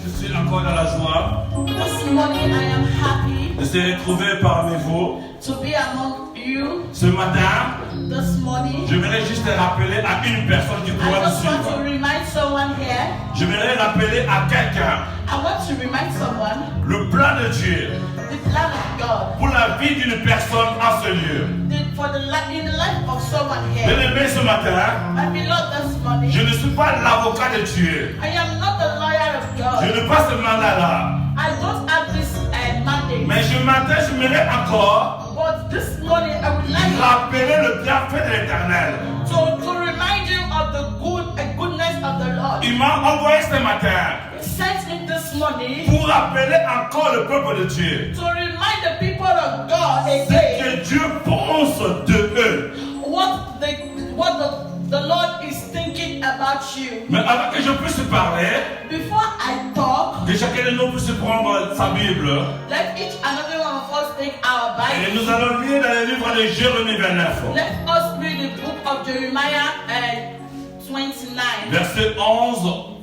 Je suis encore dans la joie This morning I am happy de se retrouver parmi vous. to be among you. Ce matin, This morning, j'aimerais juste rappeler à une personne qui I pourra nous just want to suivre. remind someone here. J'aimerais rappeler à quelqu'un I want to remind someone le plan de Dieu the plan of God. pour la vie d'une personne en ce lieu. In the life of someone here. Bien-aimé, ce matin, My beloved, this morning, je ne suis pas l'avocat de Dieu. I am not the lawyer of Je God. n'ai pas ce mandat-là. I don't have this mandate. Mais ce matin, j'aimerais encore But this morning, I would like rappeler le bienfait de l'Éternel. to remind you of the goodness of the Lord. Il m'a envoyé ce matin He sent me this morning pour rappeler encore le peuple de Dieu to remind the people of God ce again que Dieu pense de eux. what the Lord is thinking about you. Mais avant que je puisse parler, Before I talk, que chacun de nous puisse prendre sa Bible, let each and every one of us take our et Bible. nous allons lire dans le livre de Jérémie 29, Let us read the book of Jeremiah 29 verset 11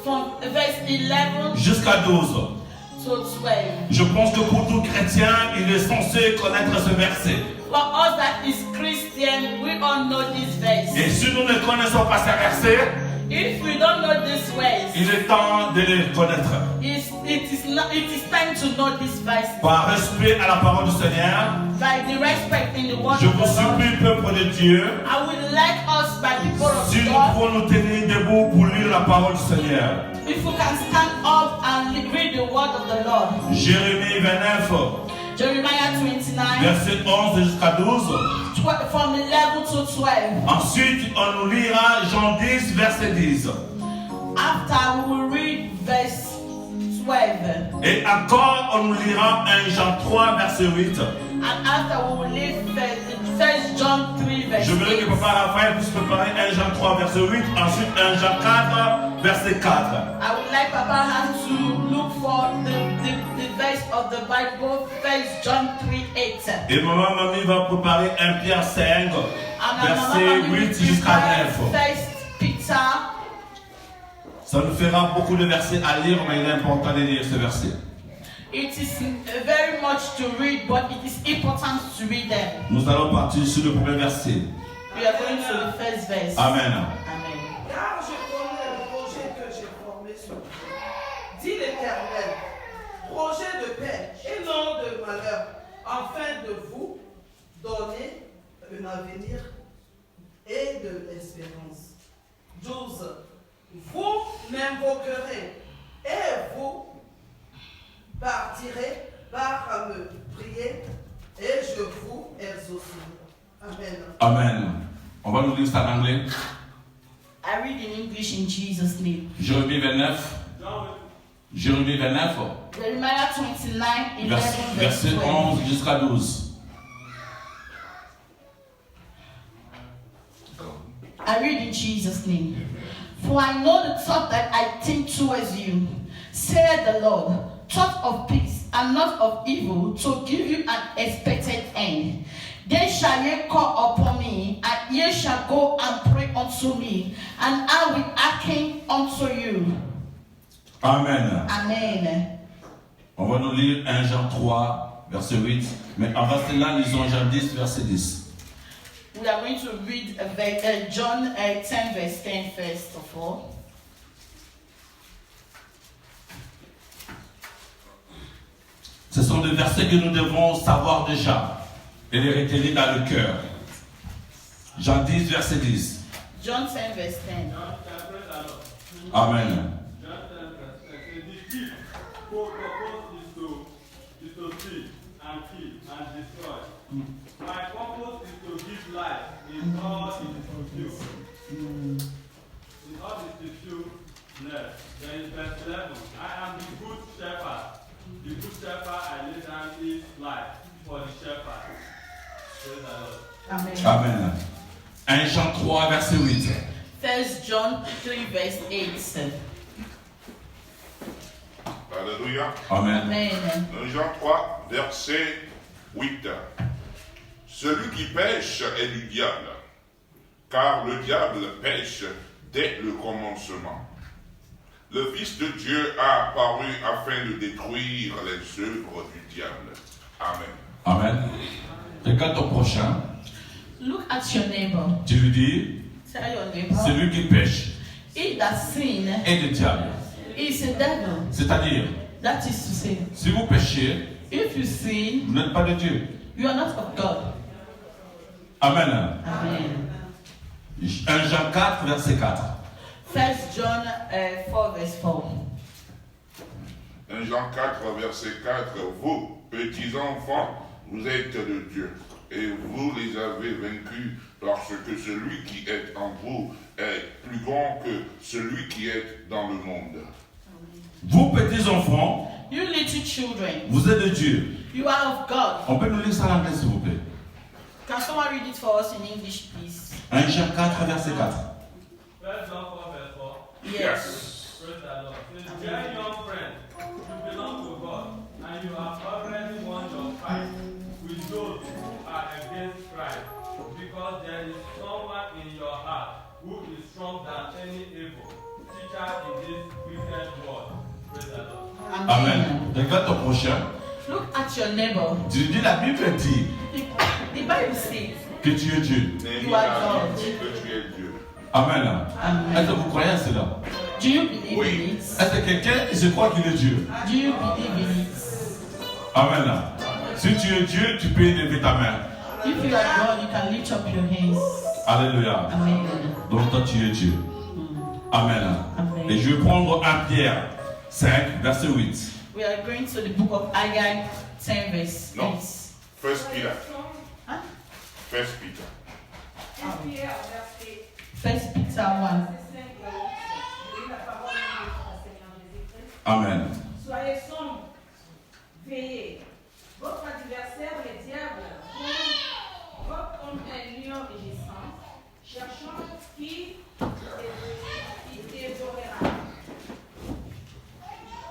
from verse 11 jusqu'à 12. to 12. Je pense que pour tout chrétien, il est censé connaître ce verset. For us that is Christian, we all know this verse. Et si nous ne connaissons pas ce verset, If we don't know this verse, il est temps de le connaître. it is time to know this verse. Par respect à la parole du Seigneur, By the respect in the word je of vous the Lord, supplie, peuple de Dieu, I would like us, by the people of si nous God, pouvons nous tenir debout pour lire la parole du Seigneur. if we can stand up and read the word of the Lord. Jérémie 29, Jeremiah 29, verset 11 jusqu'à 12. from 11 to 12. Ensuite, on nous lira Jean 10, verset 10. After we will read verse 12. Et encore, on nous lira 1 Jean 3, verset 8. And after we will read First John 3 verse Je voudrais 8. que Papa Raphaël puisse préparer 1 Jean 3, verset 8. Ensuite, 1 Jean 4, verset 4. I would like Papa Han to look for the verse of the Bible, First John 3 8. Et maman Mamie va préparer 1 Pierre 5, And my verset mama 8 will jusqu'à prepare 9. First Peter. Ça nous fera beaucoup de versets à lire, mais il est important de lire ce verset. It is very much to read, but it is important to read them. Nous allons partir sur le premier verset. We are going to the first verse. Amen. Amen. Car je connais le projet que j'ai formé sur vous, dit l'Éternel, projet de paix et non de malheur, afin de vous donner un avenir et de l'espérance. 12. Vous m'invoquerez et vous partirez par à me prier et je vous exaucerai. Amen. Amen. On va nous lire ça en anglais. I read in English in Jesus' name. Jérémie 29. Jérémie 29. Jeremiah 29, 11, Verset 12. 11 jusqu'à 12. I read in Jesus' name. For I know the thought that I think towards you, saith the Lord, thought of peace and not of evil, to give you an expected end. Then shall ye call upon me, and ye shall go and pray unto me, and I will hearken unto you. Amen. Amen. On va nous lire 1 Jean 3, verset 8. Mais avant cela, lisons Jean 10, verset 10. We are going to read John 10, verse 10 first of all. Ce sont des versets que nous devons savoir déjà et les retenir dans le cœur. Jean 10, verset 10. John 10, verse 10. Amen. My purpose is to give life in all its fulfillment. In all its fulfillment. Then in verse 11, I am the good shepherd. The good shepherd I lay down his life for the shepherd. Praise the Lord. Amen. Amen. 1 Jean 3, verset 8. 1 John 3, verse 8. Alléluia. Amen. Amen. 1 Jean 3, verset 8. Celui qui pêche est du diable, car le diable pêche dès le commencement. le Fils de Dieu a apparu afin de détruire les œuvres du diable. Amen. Amen. Regarde ton prochain. Look at your neighbor. Tu lui dis, Tell your neighbor. celui qui pêche He that sin est le diable. is a devil. C'est-à-dire, That is to say, si vous péchez, if you sin, vous n'êtes pas de Dieu. you are not of God. Amen. Amen. 1 Jean 4, verset 4. 1 John 4 verse 4. 1 Jean 4, verset 4. Vous, petits enfants, vous êtes de Dieu, et vous les avez vaincus, parce que celui qui est en vous est plus grand que celui qui est dans le monde. Vous, petits enfants, You little children, vous êtes de Dieu. you are of God. On peut nous lire ça en anglais, s'il vous plaît. Can someone read it for us in English, please? 1 Jean 4, verset 4. First John 4 verse 4. Yes. Praise the Lord. Says, dear young friend, you belong to God, and you have already won your fight with those who are against Christ, because there is someone in your heart who is strong than any evil teacher in this wicked world. Praise the Lord. Amen. Regarde ton prochain. Look at your neighbor. Tu lui dis, la Bible dit The Bible says, que tu es Dieu. Néhémie You are a God. dit que tu es Dieu. Amen. Amen. Est-ce que vous croyez à cela? Do you believe Oui. in it? Est-ce que quelqu'un, je crois qu'il est Dieu? Do you believe in it? Amen. Si tu es Dieu, tu peux lever ta main. If you are God, you can lift up your hands. Alléluia. Amen. Donc toi, tu es Dieu. Amen. Amen. Et je vais prendre 1 Pierre 5, verset 8. We are going to the book of Haggai 10 verse 8. Non. First Peter. Huh? First Peter. 1 Peter 1. Amen. Soyez sombres, veillez. Votre adversaire, le diable, vogue comme un lion rugissant, cherchant qui dévorera.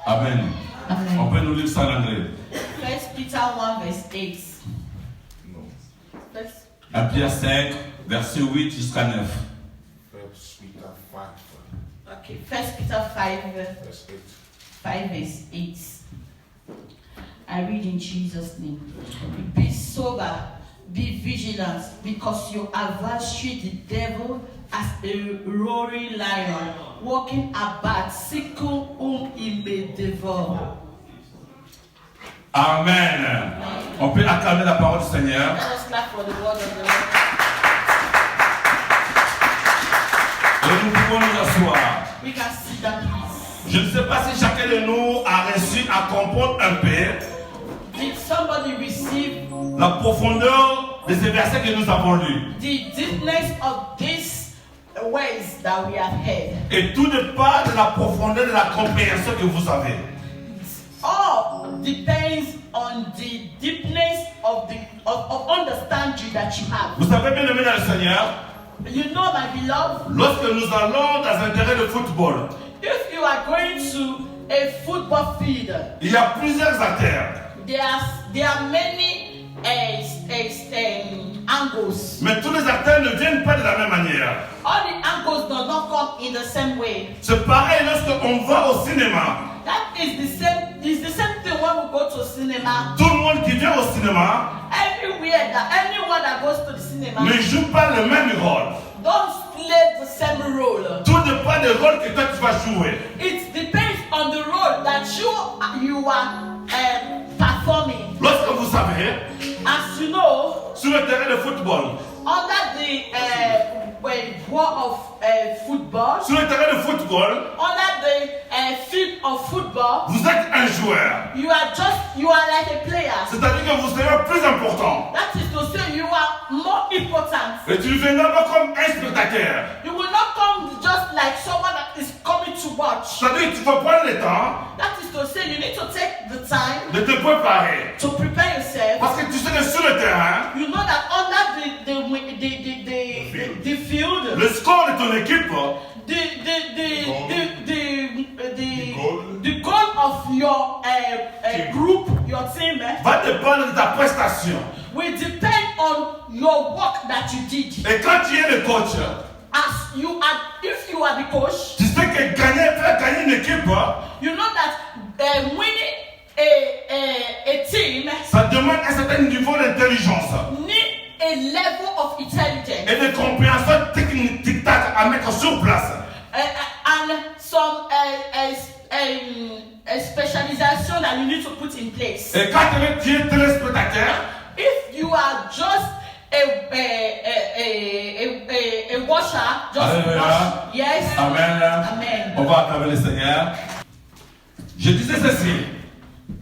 Amen. Amen. On peut nous lire ça en anglais. 1 Peter 1 verse 8. Non. First- 1 Pierre 5, verset 8 jusqu'à 9. First Peter 5, Okay, 1 Peter 5 verse 8. 5 verse 8. I read in Jesus' name. Be sober, be vigilant, because your adversary, the devil, as a roaring lion, walking about, seeking whom he may devour. Amen. On peut acclamer la parole du Seigneur. Let us clap for the word of the Lord. Et nous pouvons nous asseoir. We can sit down, please. Je ne sais pas si chacun de nous a réussi à comprendre un peu Did somebody receive la profondeur de ces versets que nous avons lus. the deepness of these ways that we have heard? Et tout dépend de la profondeur de la compréhension que vous avez. All depends on the deepness of the of understanding that you have. Vous savez, bien aimé dans le Seigneur, You know, my beloved, lorsque nous allons dans un terrain de football, if you are going to a football field, il y a plusieurs acteurs. there are many angles. Mais tous les acteurs ne viennent pas de la même manière. All the angles do not come in the same way. C'est pareil lorsqu'on va au cinéma. That is the same. It's the same thing when we go to cinema. Tout le monde qui vient au cinéma Everywhere that anyone that goes to the cinema ne joue pas le même rôle. don't play the same role. Tout dépend du rôle que toi tu vas jouer. It depends on the role that you are performing. Lorsque vous savez, As you know, sur le terrain de football, under the wall of football, sur le terrain de football, under the field of football, vous êtes un joueur. you are like a player. C'est-à-dire que vous serez plus important. That is to say, you are more important. Et tu ne viendras pas comme un spectateur. You will not come just like someone that is coming to watch. C'est-à-dire que tu vas prendre le temps That is to say, you need to take the time de te préparer. to prepare yourself. Parce que tu sais que sur le terrain, You know that under the field, le score de ton équipe the goal of your group, your team, va dépendre de ta prestation. will depend on your work that you did. Et quand tu es le coach, As if you are the coach, Tu sais que faire gagner une équipe, you know that winning a team ça demande un certain niveau d'intelligence need a level of intelligence et de compréhension technique à mettre sur place. and some specialization that you need to put in place. Et quand tu es téléspectateur, If you are just a washer, just Alléluia. wash. Yes. Amen. Amen. On va acclamer le Seigneur. Je disais ceci.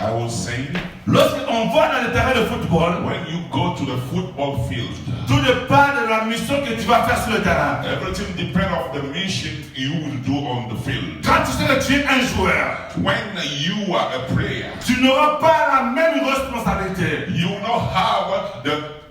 I was saying, Lorsqu'on va dans le terrain de football, when you go to the football field, tout dépend de la mission que tu vas faire sur le terrain. everything depends on the mission you will do on the field. Quand tu sais que tu es un joueur, When you are a player, tu n'auras pas la même responsabilité you will not have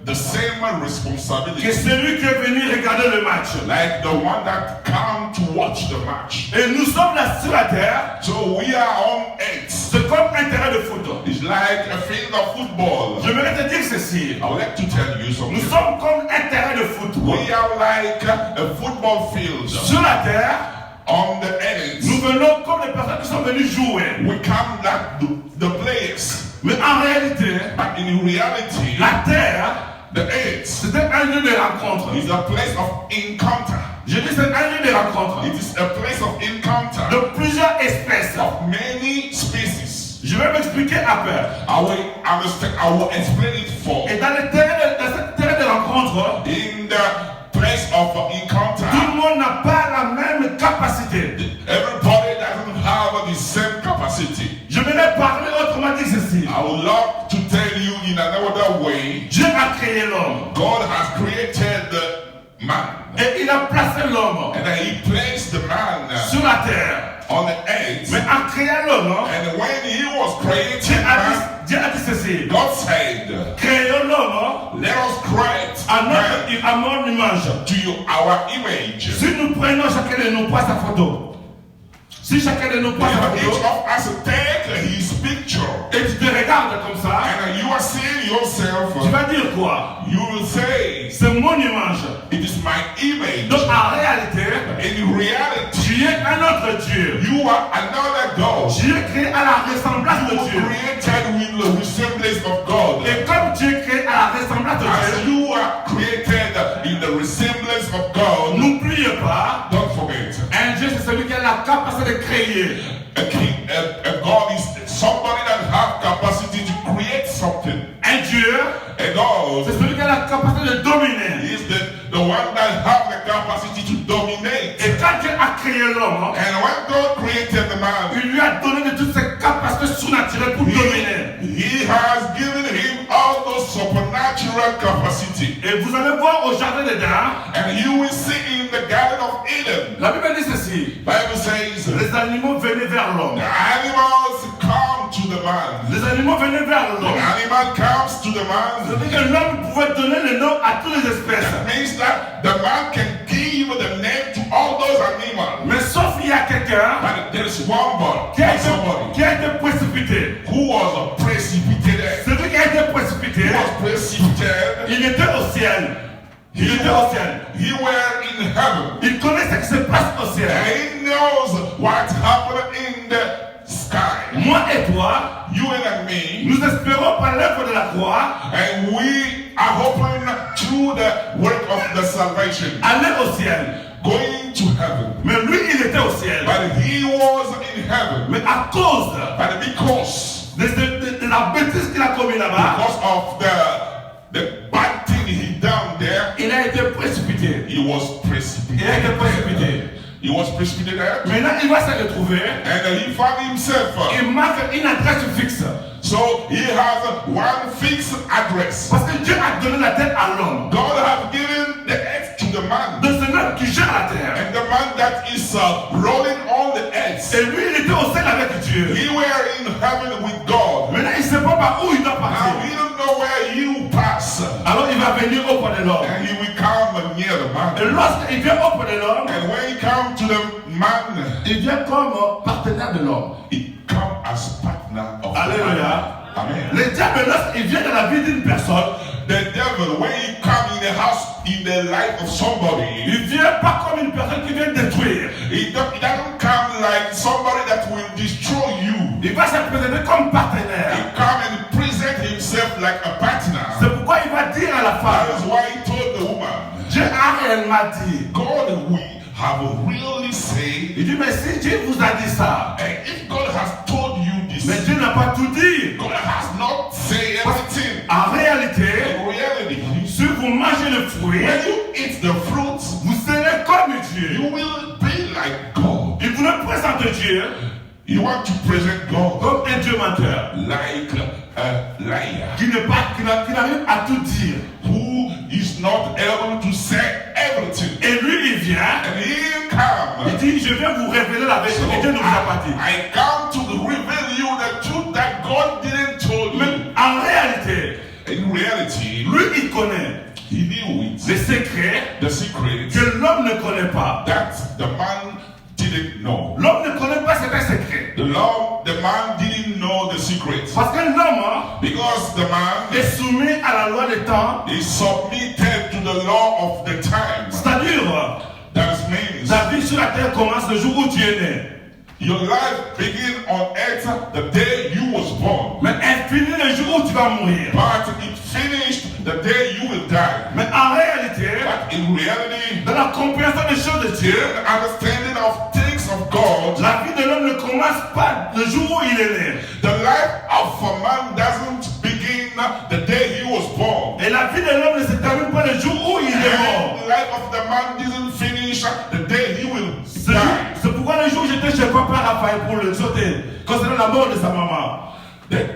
the same que responsibility celui qui est venu regarder le match. like the one that come to watch the match. Et nous sommes là sur la terre, So we are on it. c'est comme un terrain de foot. It's like a field of football. J'aimerais te dire ceci. I would like to tell you Nous something. sommes comme un terrain de foot. We are like a football field. Sur la terre, On the edge, nous venons comme les personnes qui sont venues jouer. we come like the players. Mais en réalité, But in reality, la terre, the edge c'était un lieu de rencontre. is a place of encounter. Je dis c'est un lieu de rencontre It is a place of encounter de plusieurs espèces. of many species. Je vais m'expliquer après. I will understand. I will explain it for. Et dans le terrain dans ce terrain de rencontre, In the place of encounter, tout le monde n'a pas la même capacité. everybody doesn't have the same capacity. Je vais parler autrement dit ceci. I would love to tell you in another way. Dieu a créé l'homme God has created the man, et il a placé l'homme and then He placed the man sur la terre. on the earth. Mais en créant l'homme, And when He was Dieu creating man, Dieu a dit ceci. God said, Créons l'homme "Let us create à man à mon image. to our image." Si nous prenons chacun de nous pas sa photo, si chacun de nous prend sa Each photo, of us take his picture, et tu te regardes comme ça, and you are seeing yourself. tu vas dire quoi? You will say, C'est mon image. "It is my image." Donc en réalité, In reality, tu es un autre Dieu. you are another God. Dieu est créé à la ressemblance de You were Dieu. created with the resemblance of God. Et comme Dieu est créé à la ressemblance de As Dieu, you are created in the resemblance of God, n'oubliez pas, don't forget, un Dieu c'est celui qui a la capacité de créer. a God is somebody that have capacity to create something. Un Dieu, A God c'est celui qui a la capacité de dominer. is the one that have the capacity to dominate. Et quand Dieu a créé l'homme, And when God created the man, il lui a donné de toutes ses capacités surnaturelles pour dominer. He has given him all those supernatural capacity. Et vous allez voir au jardin d'Éden, And you will see in the Garden of Eden, la Bible dit ceci. Bible says, Les animaux venaient vers l'homme. the animals come to the man. Les animaux venaient vers The l'homme. animal comes to the man. C'est-à-dire que l'homme pouvait donner le nom à toutes les espèces. That means that the man can give the name to all those animals. Mais sauf il y a quelqu'un But there is one body, qui somebody a été précipité. who was precipitated. Celui qui a été précipité, He was precipitated. il était au ciel. Il était au ciel. He were in heaven. Il connaît ce qui se passe au ciel. And he knows what happened in the sky. Moi et toi, You and me, nous espérons par l'œuvre de la croix and we are hoping through the work of the salvation, aller au ciel. going to heaven. Mais lui, il était au ciel. But he was in heaven. Mais à cause But because de la bêtise qu'il a commis là-bas, of the bad thing he done there, il a été précipité. he was Il precipitated. a été précipité. He was precipitated, Maintenant, il va se retrouver. and he found himself. Il marque une adresse fixe. So he has one fixed address. Parce que Dieu a donné la tête à l'homme. God has given the earth to the man, De ce homme qui gère la terre. and the man that is rolling on the earth. Et lui, il était au ciel avec Dieu. He were in heaven with God. Maintenant, il ne sait pas par où il doit Now partir. we don't know where you pass, Alors, il va venir auprès de l'homme. and he will come near the man. Et lorsqu'il vient auprès de l'homme, And when he comes to the man, il vient comme partenaire de l'homme. he comes as partner of the Alléluia. man. Amen. Le diable, lorsqu'il vient dans la vie d'une personne, the devil, when he comes in the house, in the life of somebody, il vient pas comme une personne qui vient détruire. he doesn't come like somebody that will destroy you. Il va se présenter comme He partenaire. come and present himself like a partner. C'est pourquoi il va dire à la That femme, is why he told the woman, Dieu a réellement dit. God will have really said, Il dit, mais si Dieu vous a dit ça, and if God has told you this, mais Dieu n'a pas tout dit. God has not said everything. En réalité, In reality, si vous mangez le fruit, when you eat the fruits, vous serez comme Dieu. you will be like God. Il voulait présenter Dieu You want to present God comme un Dieu menteur, like a liar qui n'arrive à tout dire. who is not able to say everything. Et lui, il vient, And he il come. dit, je viens vous révéler la vérité que Dieu ne vous a pas dit. I come to reveal you the truth that God didn't tell Mais you. en réalité, In reality, lui, il connaît he knew it. les secrets The secret que l'homme ne connaît pas. that the man didn't know. L'homme ne connaît pas certains secrets. The man didn't know the secret. Parce qu'un homme Because the man est soumis à la loi des temps, is submitted to the law of the time. c'est-à-dire, That means ta vie sur la terre commence le jour où tu es né. your life begins on earth the day you was born. Mais elle finit le jour où tu vas mourir. But it finished the day you will die. Mais en réalité, But in reality, dans la compréhension des choses de Dieu, the understanding of things of God, la vie de l'homme ne commence pas le jour où il est né. the life of a man doesn't begin the day he was born. Et la vie de l'homme ne se termine pas le jour où il est mort. And the life of the man doesn't finish the day he will die. C'est pourquoi le jour où j'étais chez papa Raphaël pour le sauter, concernant la mort de sa maman.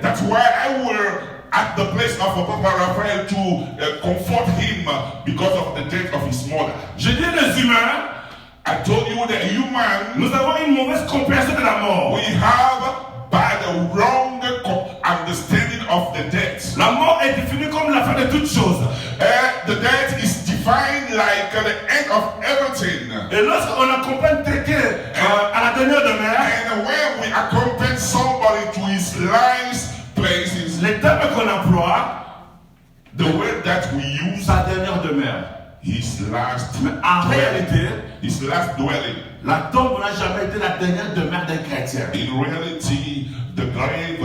That's why I were at the place of Papa Raphael to comfort him because of the death of his mother. Je dis les humains, I told you that human, nous avons une mauvaise compréhension de la mort. we have by the wrong understanding of the death. La mort est définie comme la fin de toutes choses. The death is defined like the end of everything. Et lorsqu'on accompagne quelqu'un à la dernière demeure, And when we accompany somebody to his life's places, les termes qu'on emploie, the word that we use, sa dernière demeure. his last Mais en dwelling. réalité, His last dwelling. la tombe n'a jamais été la dernière demeure d'un chrétien. In reality, the grave,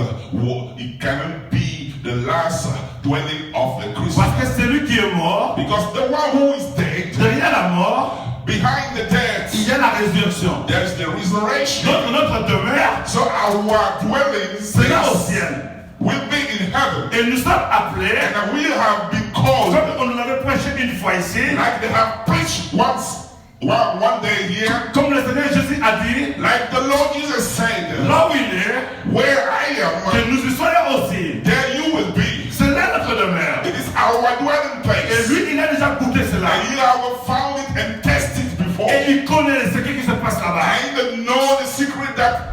it cannot be the last dwelling of the Christian. Parce que celui qui est mort, Because the one who is dead, derrière la mort, behind the death, il y a la résurrection. there is the resurrection. Donc notre demeure So our dwelling sera au ciel. will be in heaven. Et nous sommes appelés, And we have been called, comme on nous l'avait prêché une fois ici, like they have preached one day here, comme le Seigneur Jésus a dit, like the Lord Jesus said, là où il est, where I am, que nous y soyons aussi. there you will be. C'est là notre demeure. It is our dwelling Et place. lui, il a déjà goûté cela. And you have found it and tested it before. Et il connaît ce qui se passe là-bas. And know the secret that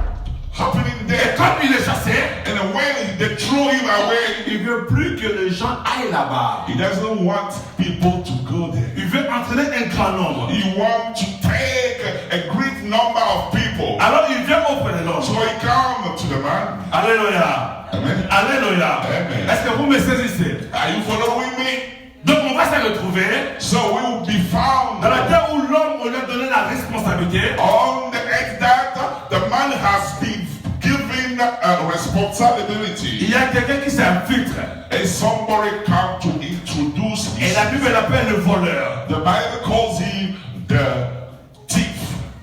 happening Et there. comme il est chassé, And when they throw him away, il veut plus que les gens aillent là-bas. he doesn't want people to go there. Il veut entraîner un grand nombre. He wants to take a great number of people. Alors il vient auprès de l'homme. So he comes to the man. Alléluia. Amen. Alléluia. Amen. Est-ce que vous me saisissez? Are you following me? Donc on va se retrouver So we will be found dans la terre où l'homme, on lui a donné la responsabilité. on the earth that the man has been given a responsibility. Il y a quelqu'un qui s'infiltre. And somebody come to introduce Et la Bible l'appelle le voleur. The Bible calls him the thief.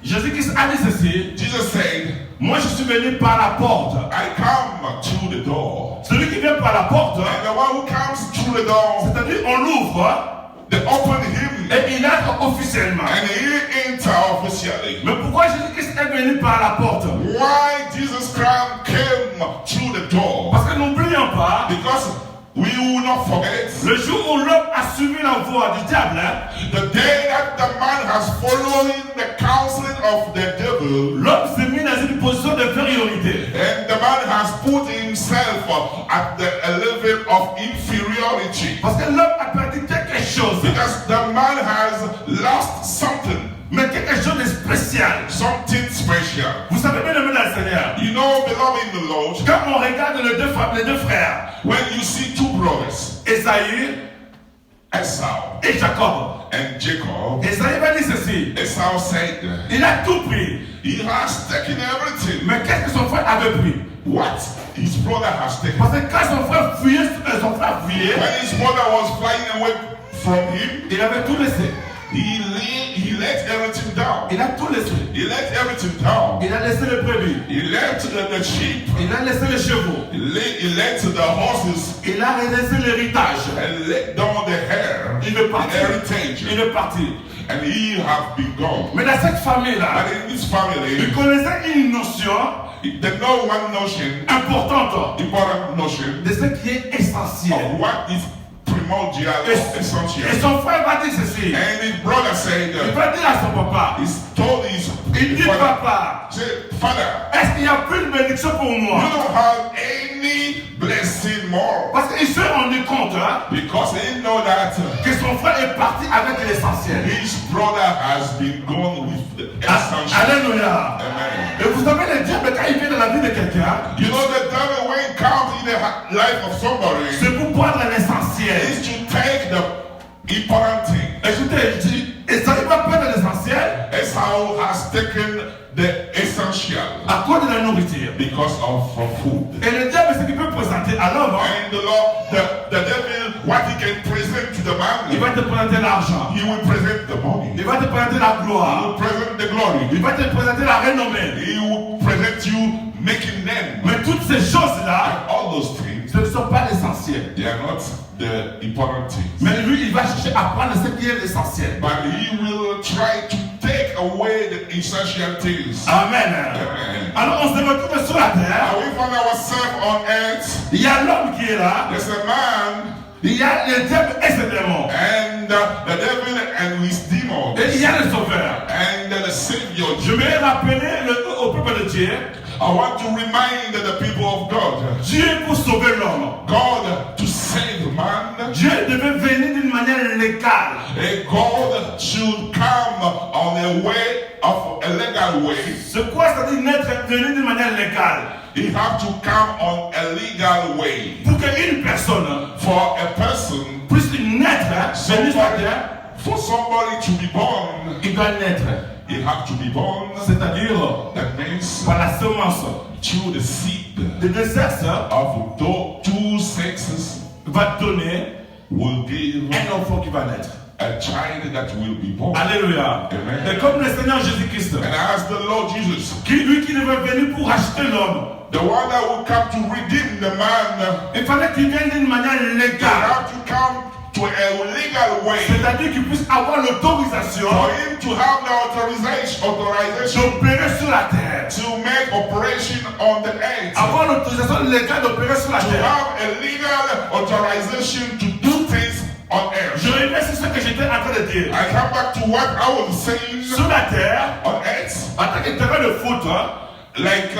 Jésus-Christ a dit ceci. Jesus said, Moi je suis venu par la porte. I come through the door. Celui qui vient par la porte, And the one who comes through the door, c'est-à-dire on l'ouvre they open him et il entre officiellement. and he enter officially. Mais pourquoi Jésus-Christ est venu par la porte? Why Jesus Christ came through the door? Parce que n'oublions pas, Because we will not forget le jour où l'homme a suivi la voie du diable, the day that the man has followed the counseling of the devil, l'homme s'est mis dans une position d'infériorité. and the man has put himself at the level of inferiority. Parce que l'homme a perdu quelque chose, Because the man has lost something, mais quelque chose de spécial. something special. Vous savez bien aimé dans le Seigneur, You know, beloved in the Lord, quand on regarde les deux frères, when you see two brothers, Esaü Esau et Jacob. and Jacob. Esaïe va dire ceci. Esau said, Il a tout pris. he has taken everything. Mais qu'est-ce que son frère avait pris? What his brother has taken. Parce que quand son frère fuyait, When his brother was flying away from him, il avait tout laissé. he let everything down. Il a tout laissé. He let everything down. Il a laissé les brebis. He left the sheep. Il a laissé les chevaux. He let the horses Il a laissé l'héritage. and let down the hair, Il est the parti. heritage, Il est parti. and he have been gone. Mais dans cette famille-là, But in this family, il connaissait une notion they know one notion, importante important notion, de ce qui est essentiel. of what is primordial, Et essential. son frère va dire ceci. And his brother said, Il va dire à son papa. he told his Il dit, father, papa, say, Father, est-ce qu'il n'y a plus de bénédiction pour you moi? don't have any blessing more. Parce qu'il s'est rendu compte Because he know that que son frère est parti avec l'essentiel. his brother has been gone with the essential. Alléluia. Amen. Et vous savez, le diable, quand il vient dans la vie de quelqu'un, You know the devil when it comes in the life of somebody c'est pour prendre l'essentiel. is to take the important thing. Écoutez, je dis, et ça ne va pas de l'essentiel Esau has taken the essential à cause de la nourriture. because of food. Et le diable, ce qu'il peut présenter à l'homme, And the Lord, the devil, what he can present to the il man, va te présenter l'argent. he will present the money. Il va te présenter la He gloire. will present the glory. Il va te présenter la renommée. He will present you making them. Mais toutes ces choses-là, All those things, ce ne sont pas l'essentiel. they are not the important things. Mais lui, il va chercher à prendre ce qui est l'essentiel. But he will try to take away the essential things. Amen. Amen. Alors on se retrouve sur la terre. And we find ourselves on earth. Il y a l'homme qui est là. There's a man Il y a le diable et ses démons. and the devil and his demons Et il y a le sauveur. and the Savior. Je vais rappeler au peuple de Dieu. I want to remind the people of God. Dieu pour sauver l'homme. God to save man. Dieu devait venir d'une manière légale. And God should come on a way of a legal way. C'est quoi ça dit naître venu d'une manière légale? He have to come on a legal way. Pour qu'une personne For a person, puisse naître, venir sur la terre, for somebody to be born, il doit naître. he have to be born. C'est-à-dire That means par la semence through the seed de deux sexes of two sexes va donner will give un enfant qui va naître. a child that will be born. Alléluia. Amen. Et comme le Seigneur Jésus-Christ, And as the Lord Jesus, lui qui devait venir pour acheter l'homme, the one that will come to redeem the man, il fallait qu'il vienne d'une manière he légale. have to come to a legal way C'est-à-dire qu'il puisse avoir l'autorisation for him to have the authorization d'opérer sur la terre. to make operation on the earth. Avoir l'autorisation légale d'opérer sur la To terre. have a legal authorization to do things on earth. Je reviens sur ce que j'étais en train de dire. I come back to what I was saying Sur la terre, on earth, en tant que terrain de foot, like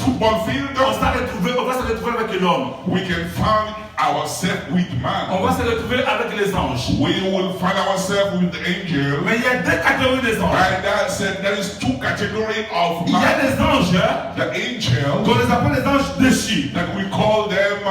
football field, on va se retrouver avec l'homme. we can find ourselves with On man. va se retrouver avec les anges. We will find ourselves with the angel. Mais il y a deux catégories des anges. And that said, there is two categories of Il y a man. des anges The angels, qu'on les appelle les anges déchus. that we call them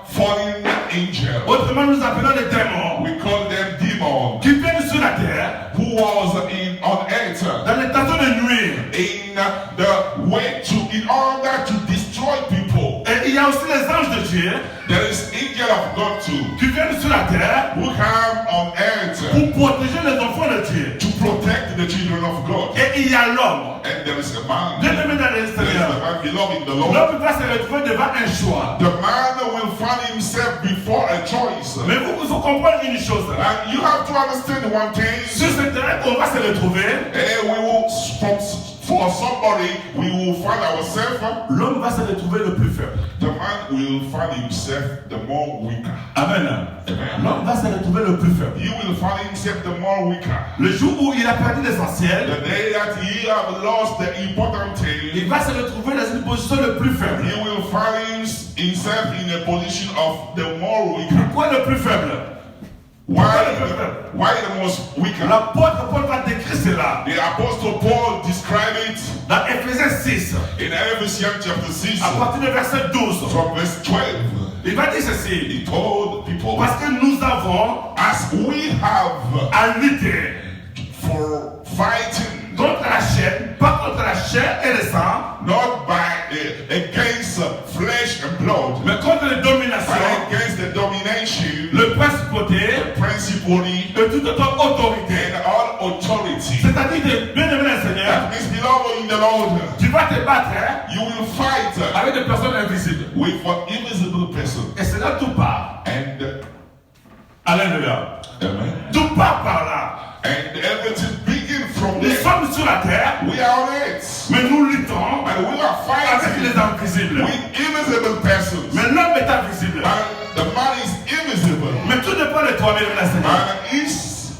fallen angels. Autrement, nous appelons les démons We call them demons, qui viennent sur la terre who was on earth dans l'intention de nuire. in the way in order to destroy people. Et il y a aussi les anges de Dieu There is angel of God too, qui viennent sur la terre who come on earth pour protéger les enfants de Dieu. to protect the children of God. Et il y a l'homme. And there is a man, Bien aimé dans le there is Seigneur. a man beloved in the Lord. L'homme va se retrouver devant un choix. The man will find himself before a choice. Mais vous faut comprendre une chose. And you have to understand one thing. Sur ce terrain qu'on va se retrouver, We will, for somebody, we will find ourselves. l'homme va se retrouver le plus faible. The man will find himself the more weaker. Amen. Amen. L'homme va se retrouver le plus faible. He will find himself the more weaker. Le jour où il a perdu l'essentiel, The day that he have lost the important il thing, va se retrouver dans une position le plus faible. he will find himself in a position of the more weaker. Pourquoi le plus faible? Why the most weaker? L'apôtre Paul va décrire cela The Apostle Paul described it dans Éphésiens 6, in Ephesians chapter 6, à partir du verset 12. from verse 12. Il va dire ceci. He told people, Parce que nous avons as we have à lutter for fighting, contre la chair, pas contre la chair et le sang, not against flesh and blood, mais contre les but dominations, against the domination, le principauté principality, et toute autre autorité. and all authority. C'est-à-dire que, bien aimé le Seigneur, That means, beloved in the Lord, tu vas te battre hein, you will fight avec des personnes invisibles. with an invisible person. Et c'est là tout part. And, Alléluia. amen. Tout part par là. And everything begins from Nous there. sommes sur la terre, We are on it. mais nous luttons And we are avec fighting les invisibles. with invisible persons. Mais l'homme est invisible. And the man is invisible. Mais tout dépend de toi, bien aimé le Seigneur.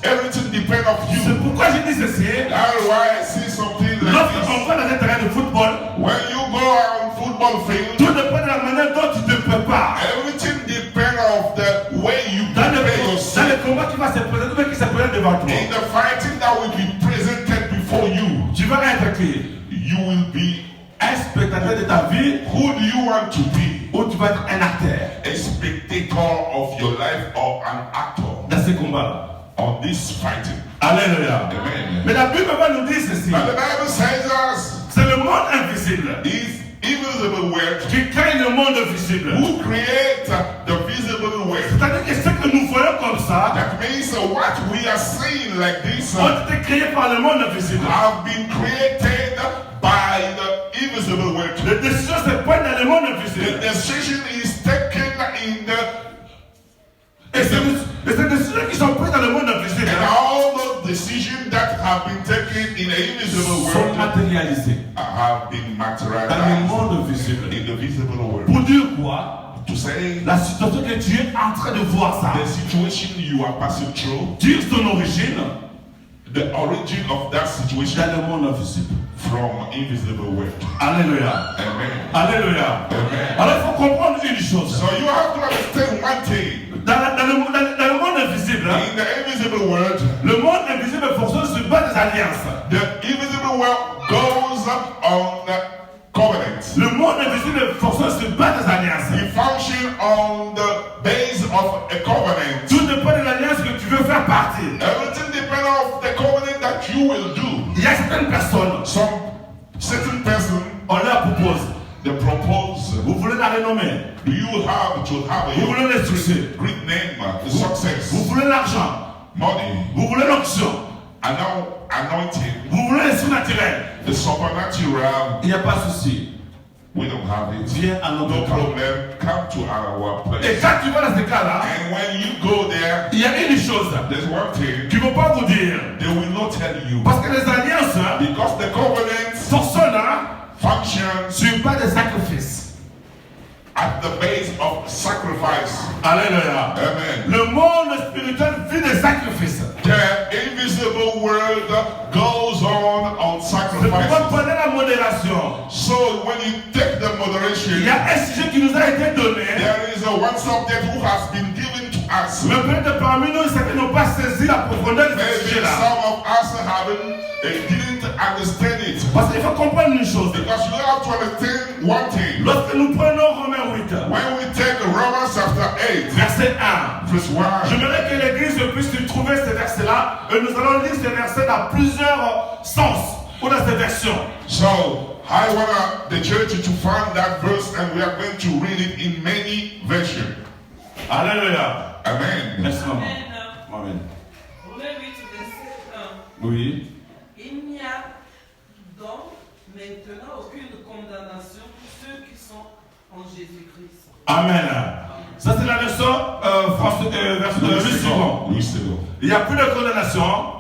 And everything depends on C'est you. pourquoi je dis ceci. That's why I see something like Lorsque this. on va dans un terrain de football, When you go on football field, tout dépend de la manière dont tu te prépares. everything depends on the way you Dans le prepare yourself. combat qui va se présenter, ou qui se présente devant toi, In the fighting that will be presented before you, tu vas être qui? you will be Un spectateur de ta vie who do you want to be? ou tu vas être un acteur A spectator of your life or an actor dans ce combat. on this fighting. Alléluia. Amen. Mais la Bible va nous dire ceci. And the Bible says us C'est le monde invisible is invisible world qui crée le monde visible. who create the visible world. C'est-à-dire que ce que nous voyons comme ça That means what we are seeing like this ont été créés par le monde invisible. have been created by the invisible world. Les décisions se prennent dans le monde The invisible. decision is taken in the Et ces décisions qui sont prises dans le monde invisible and all the decisions that have been taken in the invisible sont world matérialisées have been dans le materialized monde visible. in the visible world. Pour dire quoi? To say La situation que tu es en train de voir ça, the situation you are passing through, dire son origine the origin of that situation dans le monde invisible. from invisible world. Alléluia. Amen. Alléluia. Amen. Alors il faut comprendre une chose. So you have to understand one thing. Dans le monde invisible, In the invisible world, le monde invisible fonctionne sur base des alliances. the invisible world goes on covenants. Le monde invisible fonctionne sur base des alliances. It functions on the base of a covenant. Tout dépend de l'alliance que tu veux faire partie. Everything depends on the covenant that you will do. Il y a certaines personnes, Some certain person on leur propose, they propose, vous voulez la renommée, do you have to have vous a voulez le succès, great name, success, vous voulez l'argent, money, vous voulez l'onction, anointing, vous voulez le surnaturel. the supernatural? Il n'y a pas de souci. We don't have it. Viens à No notre camp. problem. Come to our Et place. quand tu vas dans ce cas-là, And when you go there, il y a une chose there's one thing qu'ils ne vont pas vous dire. they will not tell you. Parce que les alliances Because the covenant fonctionnent functions sur base des sacrifices. at the base of sacrifice. Alléluia. Amen. Le monde spirituel vit des sacrifices. The invisible world goes on C'est pourquoi sacrifices. prenez la modération. So when you take the Il y moderation, a un sujet qui nous a été donné. there is a one subject who has been given to us. Mais peut-être parmi nous, certains n'ont pas saisi la profondeur de ce Maybe sujet-là. some of us didn't understand it. Parce qu'il faut comprendre une chose. Because you have to understand one thing. Lorsque nous prenons Romains 8, When we take Romans chapter 8, verset 1, verse 1, j'aimerais que l'Église puisse trouver ce verset-là et nous allons lire ce verset dans plusieurs sens ou dans ces versions. so I want the church to find that verse and we are going to read it in many versions. Alléluia. Amen. Merci maman. Amen. Amen. Romains 8, verset 1. Oui. Il n'y a donc maintenant aucune condamnation pour ceux qui sont en Jésus-Christ. Amen. Ça c'est la leçon verset suivant. Louis II. Il n'y a plus de condamnation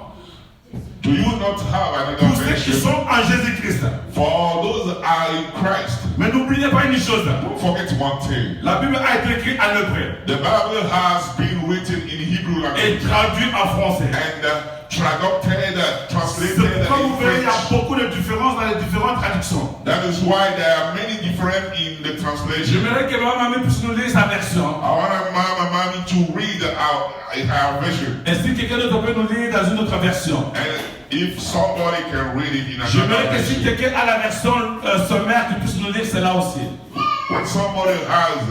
Do you not have another pour ceux qui version? sont en Jésus-Christ. For those that are in Christ, Mais n'oubliez pas une chose. don't forget one thing. La Bible a été écrite en hébreu The Bible has been written in Hebrew et language traduite en français. and traducted, C'est translated pourquoi vous in verrez il y a French. beaucoup de différences dans les différentes traductions. That is why there are many different in the translation. J'aimerais que maman puisse nous lire sa version. I want Mama Mommy to read our version. Et si quelqu'un d'autre peut nous lire dans une autre version. And if somebody can read it in J'aimerais another que si version. quelqu'un a la version sommaire, qu'il puisse nous lire celle-là aussi. When somebody has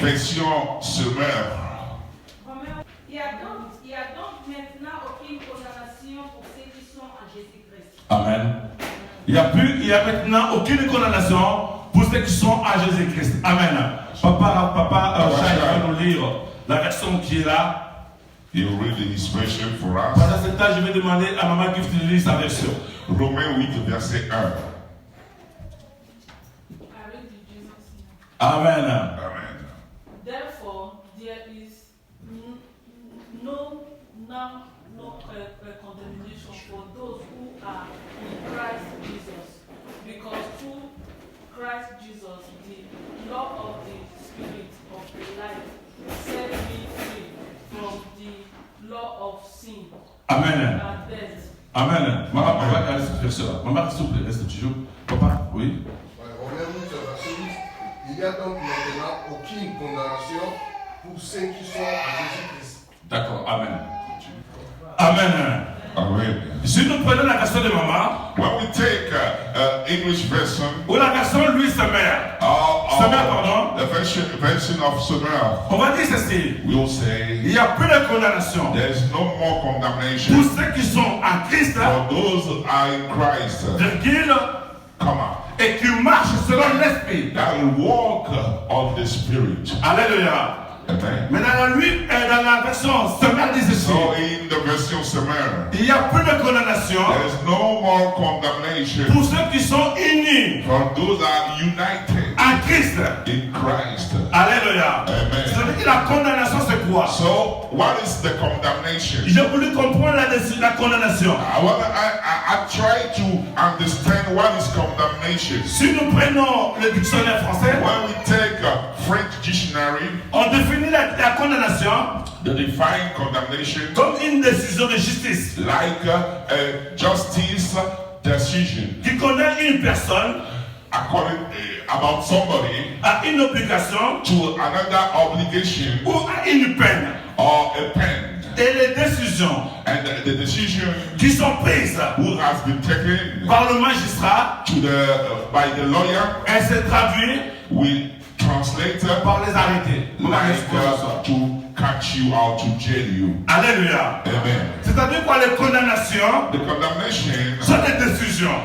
version semeur. Il y a donc maintenant aucune condamnation pour ceux qui sont en Jésus-Christ. Amen. Il n'y a maintenant aucune condamnation pour ceux qui sont à Jésus-Christ. Amen. Papa Shai va nous lire la version qui est là. He'll read his version for us. Pendant ce temps, je vais demander à Maman Gift de lire sa version. Romains 8, verset 1. Amen. Amen. Therefore, there is no condemnation for those who are in Christ Jesus, because through Christ Jesus, the law of the Spirit of life set me free from the law of sin Amen. and death. Amen. Maman, on va regarder cette version-là. Maman, s'il vous plaît, reste toujours. Papa, oui. Romains 8, verset 8. Il n'y a donc maintenant aucune condamnation pour ceux qui sont en Jésus-Christ. D'accord, Amen. Amen. Amen. Si nous prenons la version de Maman, When we take English version, ou la version Louis Semer, Semer, pardon, the version of Semeur, on va dire ceci. we'll say Il n'y a plus de condamnation there is no more pour condemnation ceux qui sont en Christ, for those who are in Christ. virgule, Come on. et qui marchent selon l'esprit. That will walk of the Spirit. Alléluia. Amen. Mais dans la version Semer dit ceci. So in the version Semeur, Il n'y a plus de condamnation there is no more condemnation pour ceux qui sont unis for those that are united en Christ. in Christ. Alléluia. Amen. Ça veut dire que la condamnation c'est quoi? So what is the condemnation? J'ai voulu comprendre la condamnation. I try to understand what is condemnation. Si nous prenons le dictionnaire français, When we take a French dictionary, on définit la condamnation they define condemnation comme une décision de justice like a justice decision qui condamne une personne according about somebody à une obligation to another obligation ou à une peine. or a pen. Et les décisions And the decision qui sont prises who has been taken par le magistrat, to by the lawyer elles se traduisent will translate par les arrêtés. like to catch you out, to jail you. Alléluia. Amen. C'est-à-dire quoi, les condamnations The condemnation sont des décisions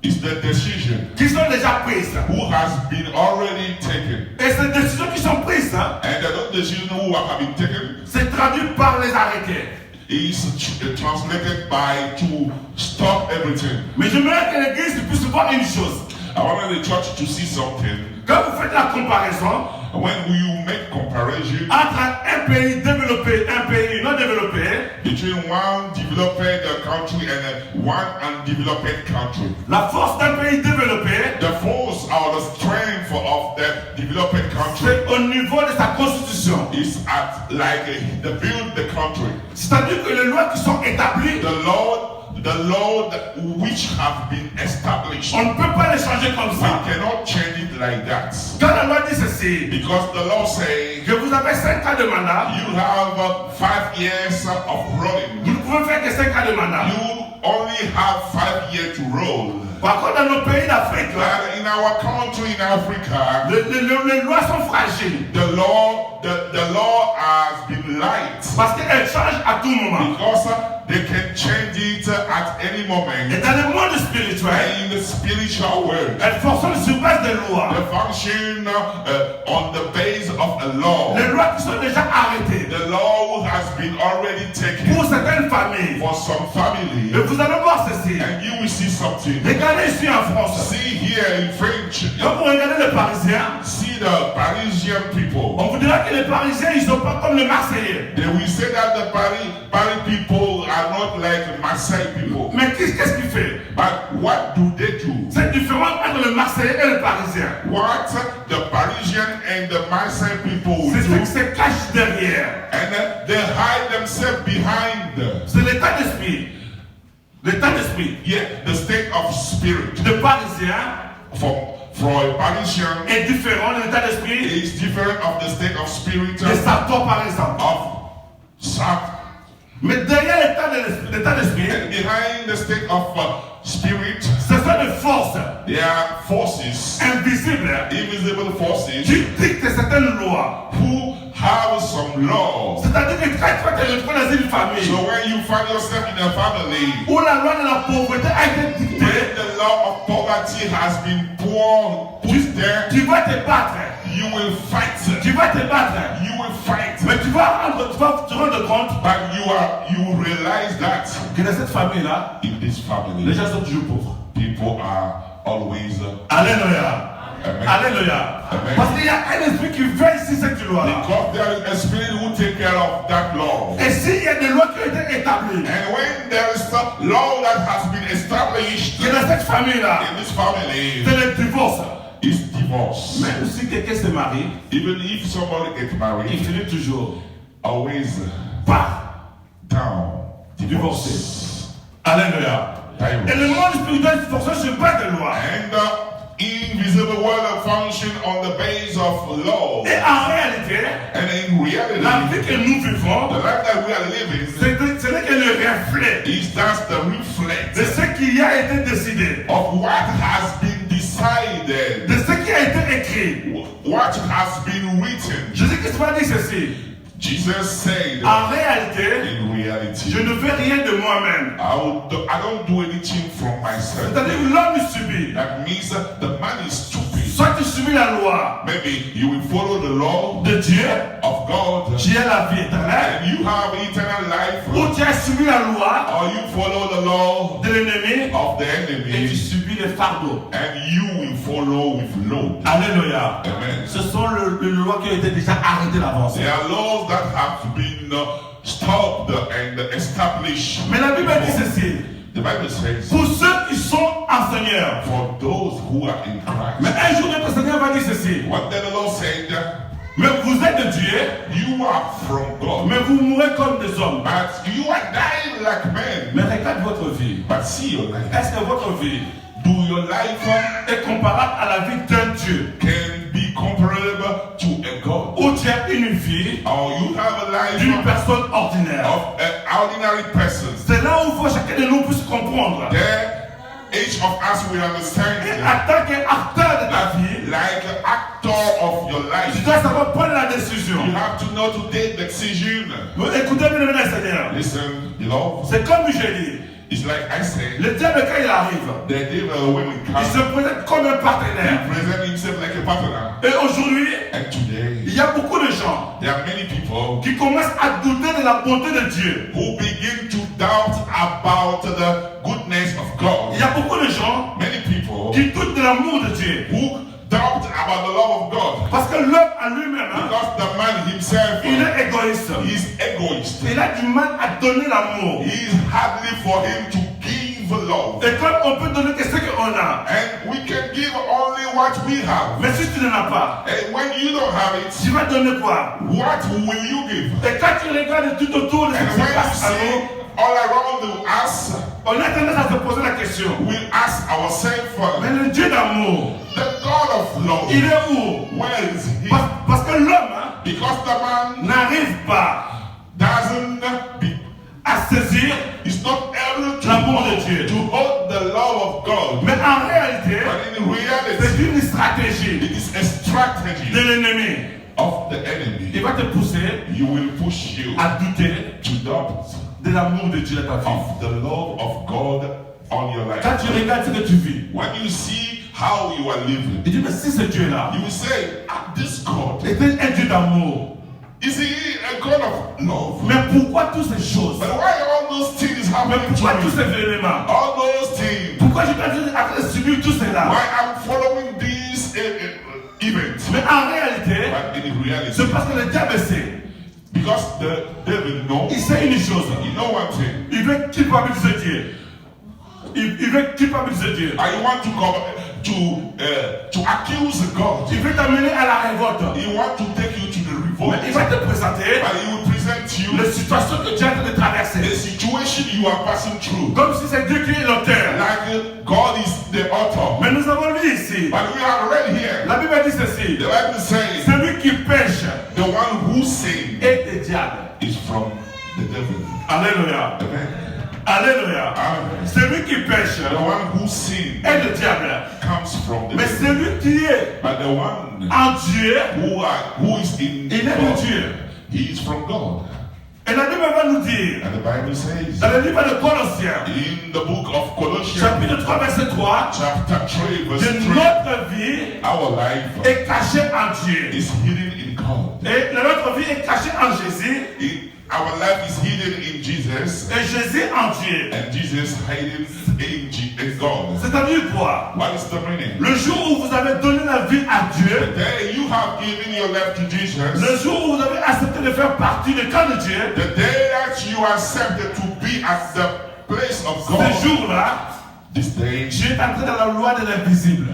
is the decision qui sont déjà prises. who has been already taken. Et ces décisions qui sont prises, And the decision who have been taken c'est traduit par les arrêtés. is translated by to stop everything. Mais j'aimerais que l'église puisse voir une chose. I wanted the church to see something. Quand vous faites la comparaison When you make comparison entre un pays développé et un pays non développé, between one developed country and one undeveloped country, la force d'un pays développé, the force or the strength of the developed country c'est au niveau de sa constitution. is at like the build the country. C'est-à-dire que les lois qui sont établies, The Lord which have been established. on ne peut pas les changer comme We ça. cannot change it like that. Quand la loi dit ceci, Because the law says que vous avez 5 ans de mandat, you have 5 years of vous rolling. ne pouvez faire que 5 ans de mandat. You only have 5 years to roll. Par contre, dans nos pays d'Afrique, là, But in our country in Africa, les lois sont fragiles the law has been light parce qu'elles changent à tout moment. because they can change it at any Et moment. dans le monde spirituel, And in the spiritual world, elles fonctionnent sur base des lois. they function on the base of a law. Les lois qui sont déjà arrêtées The law has been already taken pour certaines familles. for some family. Et vous allez voir ceci. And you will see something. Regardez ici en France. See here in French, Quand vous regardez les Parisiens, see the Parisian people. on vous dira que les Parisiens, ils ne sont pas comme les Marseillais. They will say that the Paris people are not like Marseille people. Mais qu'est-ce qu'il fait? But what do they do? C'est différent entre le Marseillais et le Parisien. What the Parisian and the Marseille people C'est ce do, qui se cache derrière. and they hide themselves behind C'est l'état d'esprit. L'état d'esprit yeah, the state of spirit. de Parisien For a Parisian, est différent de l'état d'esprit is different of the state of spirit de Satan, par exemple. of Satan. Mais derrière l'état d'esprit, And behind the state of spirit, ce sont des forces there are forces, invisibles invisible forces, qui dictent certaines lois. who have some laws. C'est-à-dire que quand tu vas te retrouver dans une famille So when you find yourself in a family où la loi de la pauvreté a été dictée, where the law of poverty has been put there, tu vas te battre. you will fight. Tu vas te battre. You will fight. Mais tu vas te rendre compte But you will realize that que dans cette famille-là, in this les family, gens sont toujours pauvres. people are always Alléluia. Amen. Alléluia. Amen. Parce qu'il y a un esprit qui veille sur cette loi-là. Because there is a spirit who take care of that law. Et s'il y a des lois qui ont été établies, And when there is a law that has been established que dans cette famille-là, in this family, c'est le divorce. it's divorce. Même si quelqu'un se marie, Even if somebody gets il married, finit toujours always par down, divorcer. divorce. Alléluia. Et le monde spirituel fonctionne sur base de loi. And the invisible world function on the base of law. Et en réalité, And in reality, la vie que nous vivons, the life that we are living ce n'est que le reflet is just the reflect de ce qui a été décidé, of what has been decided, de ce qui a été écrit. what has been written. Jésus-Christ m'a dit ceci. Jesus said, En réalité, in reality, je ne fais rien de moi-même. I don't do anything from myself. C'est-à-dire que l'homme subit. That means the man is stupid. Soit tu subis la loi Maybe you will follow the law de Dieu, of God qui est la vie éternelle, and you have eternal life, ou tu as subi la loi or you follow the law de l'ennemi of the et tu enemy subis les fardeaux. and you will follow with load. Alléluia. Amen. Ce sont les lois qui ont été déjà arrêtées d'avance. There are laws that have been stopped and established. Mais la Bible dit ceci. The Bible says, Pour ceux qui sont en Seigneur. for those who are in Mais Christ. un jour, notre Seigneur va dire ceci. What then the Lord said, Mais vous êtes de Dieu, you are from God, mais vous mourrez comme des hommes. but you are dying like men. Mais regarde votre vie. But see your life. Est-ce que votre vie Do your life est comparable à la vie d'un Dieu? can be comparable to a God? Ou tu as une vie Or you have a d'une life personne ordinaire? of an ordinary person? C'est là où il faut chacun de nous puisse comprendre. There, each of us will understand Et en tant qu'acteur de ta vie, like an actor of your tu life. dois savoir prendre la décision. You have to know to take the decision. Écoutez bien le Seigneur. Listen, you know, C'est comme j'ai dit. it's like I say, Le diable, quand il arrive, the devil when il comes, se présente comme un he partenaire. presents himself like a partner. Et aujourd'hui, And today, il y a beaucoup de gens there are many people qui commencent à douter de la bonté de Dieu. who begin to doubt about the goodness of God. Il y a beaucoup de gens Many people qui doutent de l'amour de Dieu. who doubt about the love of God. Parce que l'homme en lui-même, hein, Because the man himself il est égoïste. is egoist. Il a du mal à donner l'amour. It is hardly for him to give love. Et comme on peut donner que ce qu'on a, And we can give only what we have. mais si tu n'en as pas, And when you don't have it, tu vas donner quoi? what will you give? Et quand tu regardes tout autour de ce And qui se when you passe à see nous, all around us, on a tendance à se poser la question. we ask ourselves, Mais le Dieu d'amour, the God of love, il est où? where is he? Parce que l'homme hein, Because the man n'arrive pas doesn't be, à saisir is not able l'amour de Dieu. to hold the love of God. Mais en réalité, But in reality, c'est une stratégie it is a strategy de l'ennemi. of the Il enemy. va te pousser You will push you à douter to doubt de l'amour de Dieu dans ta vie. of the love of God on your life. Quand tu regardes ce que tu vis, When you see how you are living, tu dis, mais si ce Dieu-là you will say, ah, this God, était un Dieu d'amour, is he a God of love? mais pourquoi toutes ces choses? But why all those things Mais happen pourquoi tous to me? ces éléments? All those things. Pourquoi je suis en train de subir tout cela? Why I'm following these events? Mais en réalité, But in reality, c'est parce que le diable sait. because the devil knows, Il sait une chose. you know one thing. Il veut culpabiliser Dieu. Il veut culpabiliser Dieu. I want to accuse God. Il veut t'amener à la révolte. He want to take you to the Mais il va revolt. te présenter But he will present you les situations que tu es en train de the traverser. situation you are passing through. Comme si c'est Dieu qui est l'auteur. Like God is the author. Mais nous avons lu ici. But we are read here. La Bible dit ceci. The Bible says Celui qui pêche the one who sinned est le diable. is from the devil. Alléluia. Amen. Alléluia. Amen. Celui qui pêche The one who sins est le diable. comes from the Mais devil. celui qui est But the one en Dieu, who is in il est de God, Dieu. he is from God. Et la Bible va nous dire, And the Bible says dans le livre de Colossiens, in the book of Colossians, chapitre 3, verset 3, chapter 3, verse que 3, notre vie our life est cachée en Dieu. is hidden in God. Et notre vie est cachée en Jésus. Our life is hidden in Jesus, Et Jésus en Dieu. and Jesus hidden in God. C'est-à-dire quoi? What is the meaning? Le jour où vous avez donné la vie à The Dieu, day you have given your life to Jesus, le jour où vous avez accepté de faire partie du camp de Dieu, the day that you accepted to be at the place of ce God, jour-là, this day Dieu est entré dans la loi de l'invisible.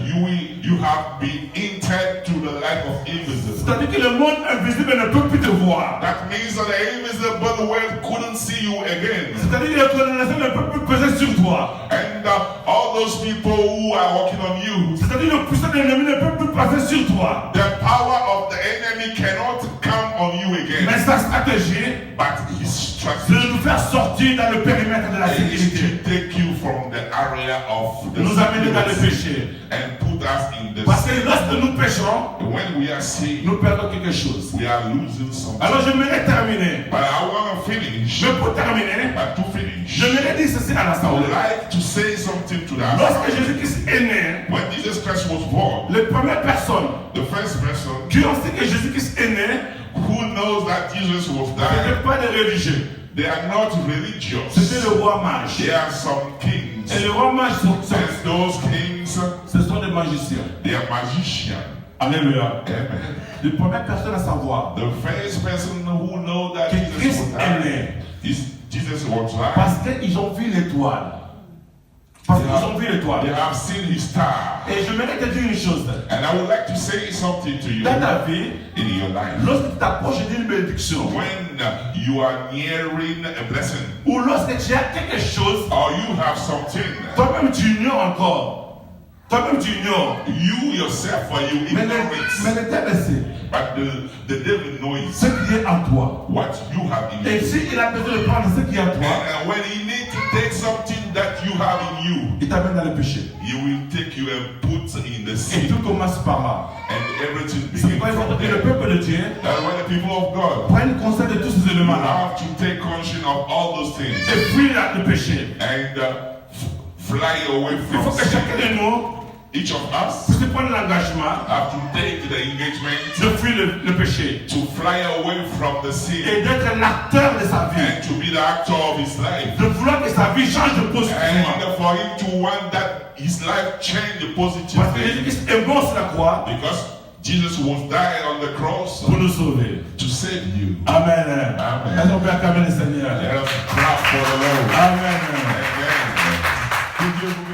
you have been entered to the life of invisible. C'est-à-dire que le monde invisible ne peut plus te voir. That means that the invisible world couldn't see you again. C'est-à-dire que la condamnation ne peut plus peser sur toi. And all those people who are working on you, C'est-à-dire que le puissant de l'ennemi ne peut plus passer sur toi. the power of the enemy cannot come on you again. Mais sa stratégie, But his c'est strategy de nous faire sortir dans le périmètre de la is sécurité. to take you from the area of De the nous amener dans le security péché. and put us in the Parce que lorsque nous péchons, when we are saved, nous perdons quelque chose. we are losing something. Alors j'aimerais terminer. But I want to finish. Mais pour terminer, But to finish, j'aimerais dire ceci à I would l'assemblée. like to say something to that. Lorsque Jésus-Christ est né, When Jesus Christ was born, les premières personnes the first person qui ont su que Jésus-Christ est né, who knows that Jesus was ce dying, n'étaient pas des religieux. they are not religious. C'était le roi mage. There are some kings, Et les rois mages, and those kings, ce sont des magiciens. they are magicians. Alléluia. Amen. Les premières personnes à savoir, The first person who knows that Que Jesus Christ was est dying né. is Jesus was dying. parce qu'ils ont vu l'étoile. Parce qu'ils ont vu They l'étoile. have seen his star. Et je voudrais te dire une chose. And I would like to say something to you Dans ta vie, in your life. lorsque tu t'approches d'une bénédiction, When you are nearing a blessing, ou lorsque tu as quelque chose, or you have something, toi-même tu ignores encore. Toi-même tu ignores. you yourself or you Mais ignore it. l'Éternel sait But the devil knows ce qui est en toi. what you have in Et you. s'il a besoin de prendre ce qui est en toi, And when he needs to take something that you have in you, il t'amène dans le péché. he will take you and put in the Et sin. tout commence par là. And everything C'est begins pourquoi il faut from que le there. peuple de Dieu That's why the people of God prenne conscience de tous ces you éléments-là have to take conscience of all those things et fuir le péché. and fly away Il faut from que chacun sin. de nous Each of us puisse prendre l'engagement have to take the engagement de fuir le péché to fly away from the sin et d'être l'acteur de sa vie. and to be the actor of his life. De vouloir que sa vie change de positivement. And for him to want that his life change Parce que positively. Jésus-Christ est mort sur la croix Because Jesus was dying on the cross pour nous sauver. to save you. Amen. Amen. Est-ce qu'on peut acclamer le Seigneur? Let us clap for the Lord. Amen. Amen. Que Dieu vous bénisse.